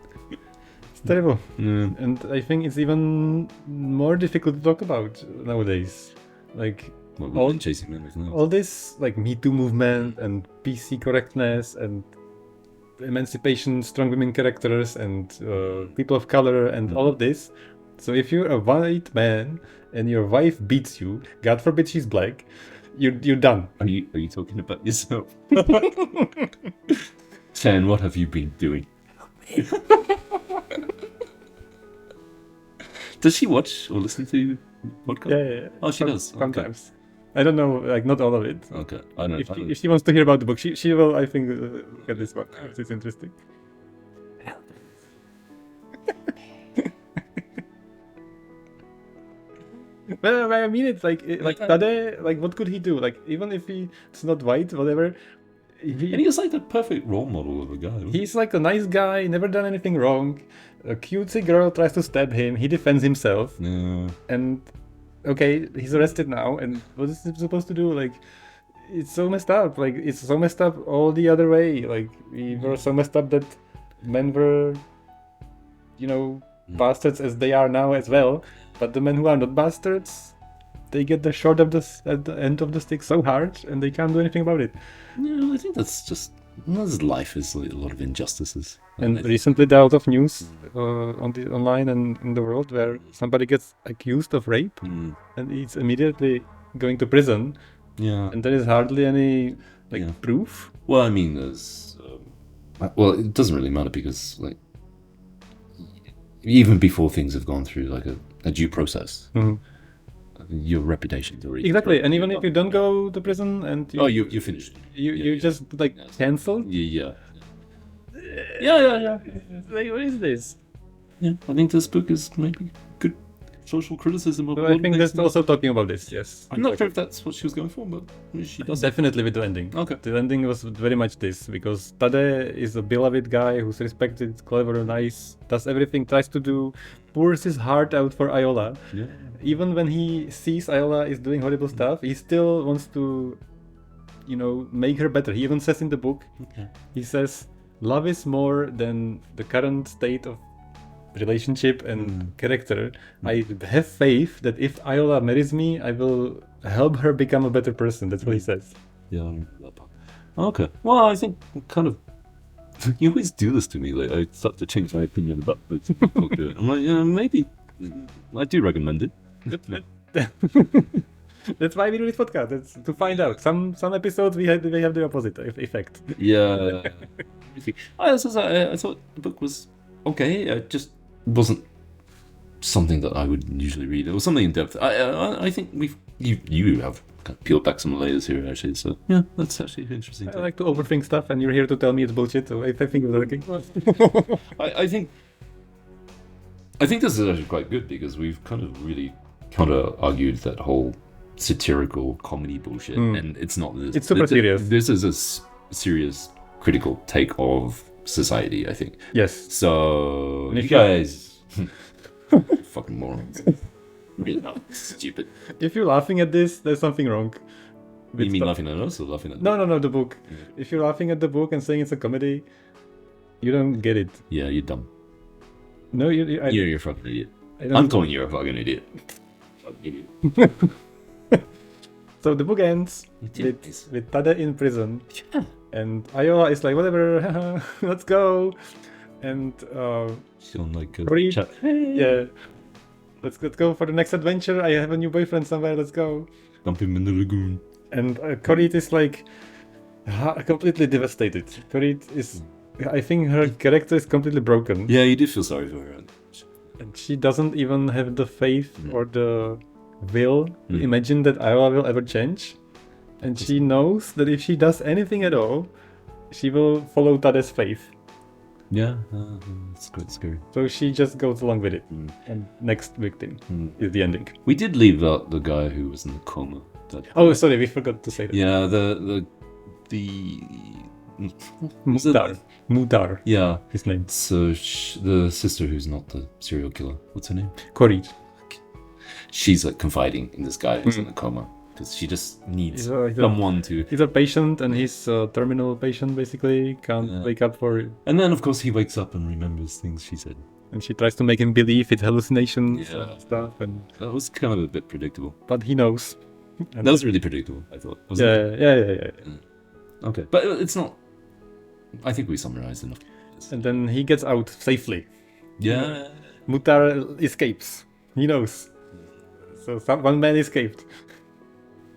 Speaker 2: It's terrible.
Speaker 1: Mm.
Speaker 2: And I think it's even more difficult to talk about nowadays. Like
Speaker 1: All chasing men with knives.
Speaker 2: all this like Me Too movement and PC correctness and emancipation, strong women characters and people of color and all of this. So if you're a white man and your wife beats you, God forbid she's black, you're done.
Speaker 1: Are you talking about yourself? Chan, what have you been doing? Does she watch or listen to podcast?
Speaker 2: Yeah.
Speaker 1: Oh, she does.
Speaker 2: Sometimes. I don't know, like not all of it.
Speaker 1: Okay. I don't.
Speaker 2: If she wants to hear about the book, she will, I think, look at this one. It's interesting. Well, I mean, it's like Tade, like what could he do? Like even if it's not white, whatever.
Speaker 1: And he was like the perfect role model of a guy. wasn't he?
Speaker 2: He's like a nice guy, never done anything wrong. A cutesy girl tries to stab him. He defends himself,
Speaker 1: Yeah.
Speaker 2: and okay, he's arrested now. And what is he supposed to do? Like, it's so messed up. Like, it's so messed up all the other way. Like, we were so messed up that men were, bastards as they are now as well. But the men who are not bastards, they get the short of at the end of the stick so hard, and they can't do anything about it.
Speaker 1: Yeah, I think that's just life is like a lot of injustices.
Speaker 2: And recently there are a lot of news online and in the world where somebody gets accused of rape and he's immediately going to prison,
Speaker 1: Yeah.
Speaker 2: and there is hardly any
Speaker 1: Yeah.
Speaker 2: proof.
Speaker 1: Well, I mean, there's. Well, it doesn't really matter because, like, even before things have gone through like a due process, your reputation's already.
Speaker 2: Exactly, and even if you don't go to prison and
Speaker 1: you're finished.
Speaker 2: you just like cancelled.
Speaker 1: Yeah.
Speaker 2: Like, what is this?
Speaker 1: Yeah. I think this book is maybe good social criticism of.
Speaker 2: So I think that's also talking about this. Yes,
Speaker 1: I'm not sure if that's what she was going for, but she does.
Speaker 2: definitely with the ending.
Speaker 1: Okay.
Speaker 2: The ending was very much this, because Tade is a beloved guy who's respected, clever, nice, does everything, tries to do, pours his heart out for Iola.
Speaker 1: Yeah.
Speaker 2: Even when he sees Iola is doing horrible stuff, he still wants to, make her better. He even says in the book,
Speaker 1: Okay.
Speaker 2: he says, love is more than the current state of relationship and character. I have faith that if Iola marries me, I will help her become a better person. That's what he says.
Speaker 1: Yeah, I remember that part. Okay. Well, I think kind of. You always do this to me. Like I start to change my opinion about books. I'm like, yeah, maybe. I do recommend it.
Speaker 2: That's why we do this podcast. It's to find out. Some episodes they have the opposite effect.
Speaker 1: Yeah. I thought the book was okay. It just wasn't something that I would usually read. It was something in depth. I think you have kind of peeled back some layers here actually. So yeah, that's actually interesting.
Speaker 2: I like to overthink stuff, and you're here to tell me it's bullshit. So I think it's okay.
Speaker 1: I think this is actually quite good because we've kind of really argued that whole satirical comedy bullshit, and it's not this.
Speaker 2: It's super serious.
Speaker 1: This is a serious critical take of society, I think.
Speaker 2: Yes.
Speaker 1: So you guys, fucking morons, really not stupid.
Speaker 2: If you're laughing at this, there's something wrong.
Speaker 1: You mean laughing at us or laughing at?
Speaker 2: No, the book. Yeah. If you're laughing at the book and saying it's a comedy, you don't get it.
Speaker 1: Yeah, you're dumb.
Speaker 2: No,
Speaker 1: you're a fucking idiot. I'm calling you a fucking idiot. Fucking idiot.
Speaker 2: So the book ends with Tade in prison.
Speaker 1: Yeah.
Speaker 2: And Iola is like, whatever, let's go. And
Speaker 1: she's on like a
Speaker 2: Cory,
Speaker 1: chat.
Speaker 2: Yeah. Let's go for the next adventure. I have a new boyfriend somewhere, let's go.
Speaker 1: Dump him in the lagoon.
Speaker 2: And Cory is like completely devastated. Cory is, I think her character is completely broken.
Speaker 1: Yeah, you do feel sorry for her.
Speaker 2: And she doesn't even have the faith or the will to imagine that Iola will ever change. And she knows that if she does anything at all, she will follow Tade's faith.
Speaker 1: Yeah, it's quite scary.
Speaker 2: So she just goes along with it. And next victim is the ending.
Speaker 1: We did leave out the guy who was in the coma.
Speaker 2: Oh, sorry, we forgot to say that.
Speaker 1: Yeah, the
Speaker 2: Mutar.
Speaker 1: Yeah,
Speaker 2: his name.
Speaker 1: So the sister who's not the serial killer. What's her name?
Speaker 2: Cory.
Speaker 1: She's like confiding in this guy who's in the coma because she just needs someone to.
Speaker 2: He's a patient, and he's a terminal patient. Basically, can't wake up for it.
Speaker 1: And then, of course, he wakes up and remembers things she said.
Speaker 2: And she tries to make him believe it's hallucinations and stuff. And
Speaker 1: that was kind of a bit predictable.
Speaker 2: But he knows.
Speaker 1: That was really predictable, I thought.
Speaker 2: Yeah.
Speaker 1: Okay, but it's not. I think we summarized enough.
Speaker 2: And then he gets out safely.
Speaker 1: Yeah.
Speaker 2: Mutar escapes. He knows. So one man escaped.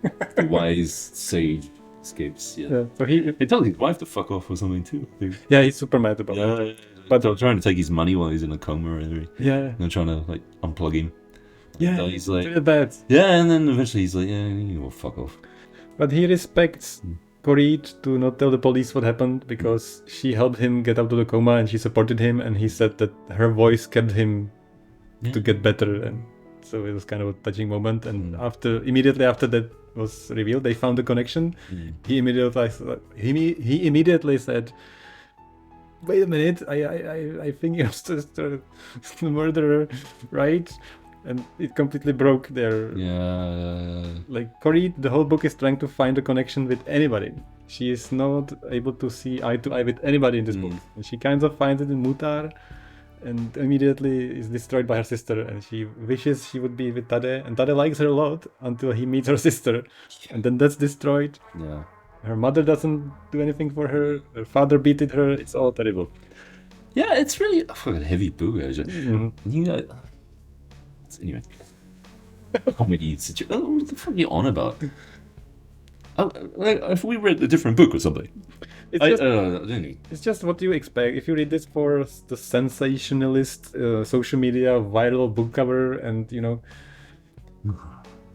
Speaker 1: The wise sage escapes. Yeah.
Speaker 2: So he
Speaker 1: tells his wife to fuck off or something too.
Speaker 2: Yeah, he's super mad about it.
Speaker 1: But they're trying to take his money while he's in a coma. Or they're trying to like unplug him.
Speaker 2: Yeah.
Speaker 1: So he's like,
Speaker 2: really bad.
Speaker 1: Yeah, and then eventually he's like, yeah, you will fuck off.
Speaker 2: But he respects Cory to not tell the police what happened because she helped him get out of the coma and she supported him, and he said that her voice kept him to get better, and so it was kind of a touching moment. And immediately after that was revealed, they found the connection. He immediately said, "Wait a minute, I think you're just the murderer, right?" And it completely broke their... Like, Cory, the whole book is trying to find a connection with anybody. She is not able to see eye to eye with anybody in this book. And she kind of finds it in Mutar, and immediately is destroyed by her sister. And she wishes she would be with Tade. And Tade likes her a lot until he meets her sister. And then that's destroyed.
Speaker 1: Yeah.
Speaker 2: Her mother doesn't do anything for her. Her father beated her. It's all terrible.
Speaker 1: Yeah, it's really a fucking heavy book, actually. Anyway, comedy situation. What the fuck are you on about? If we read a different book or something,
Speaker 2: it's just what you expect. If you read this for the sensationalist, social media viral book cover, and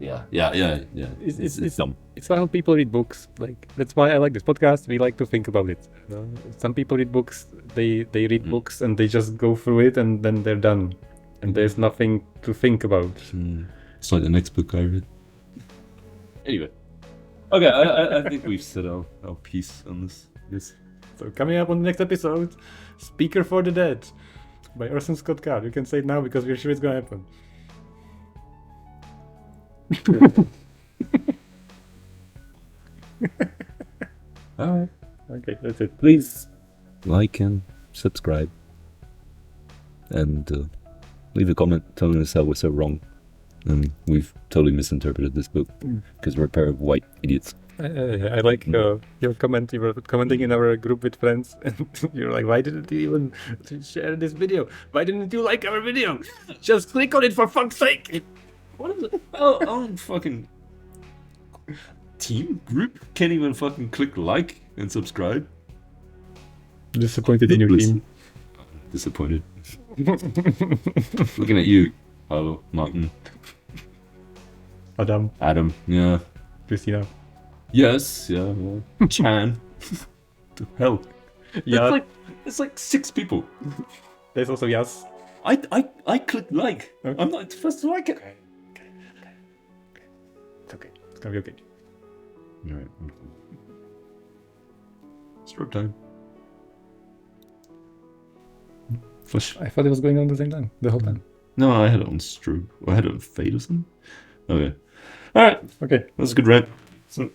Speaker 1: yeah. It's dumb.
Speaker 2: It's how people read books. Like, that's why I like this podcast. We like to think about it. Some people read books. They read books and they just go through it and then they're done. And there's nothing to think about.
Speaker 1: It's like the next book I read. Anyway. Okay, I think we've said our piece on this. Yes.
Speaker 2: So coming up on the next episode, Speaker for the Dead by Orson Scott Card. You can say it now because we're sure it's gonna happen.
Speaker 1: Alright.
Speaker 2: Okay, that's it. Please
Speaker 1: like and subscribe. And leave a comment telling us how we're so wrong. And we've totally misinterpreted this book because we're a pair of white idiots.
Speaker 2: I like your comment. You were commenting in our group with friends, and you're like, "Why didn't you even share this video? Why didn't you like our video? Just click on it for fuck's sake!"
Speaker 1: What is it? Oh, fucking team group can't even fucking click like and subscribe.
Speaker 2: Disappointed in your team.
Speaker 1: Disappointed. Looking at you, Paolo, Martin,
Speaker 2: Adam,
Speaker 1: yeah.
Speaker 2: Christina.
Speaker 1: Yes, yeah. Chan. The hell.
Speaker 2: Yeah.
Speaker 1: It's like 6 people.
Speaker 2: There's also Yas.
Speaker 1: I clicked like.
Speaker 2: Okay.
Speaker 1: I'm not supposed to like it.
Speaker 2: Okay. It's okay. It's gonna be okay.
Speaker 1: Alright. Stroke time. Flush.
Speaker 2: I thought it was going on at the same time, the whole time.
Speaker 1: No, I had it on stroke. Or I had it on fade or something. Okay. Alright.
Speaker 2: Okay.
Speaker 1: That's a good rant. So,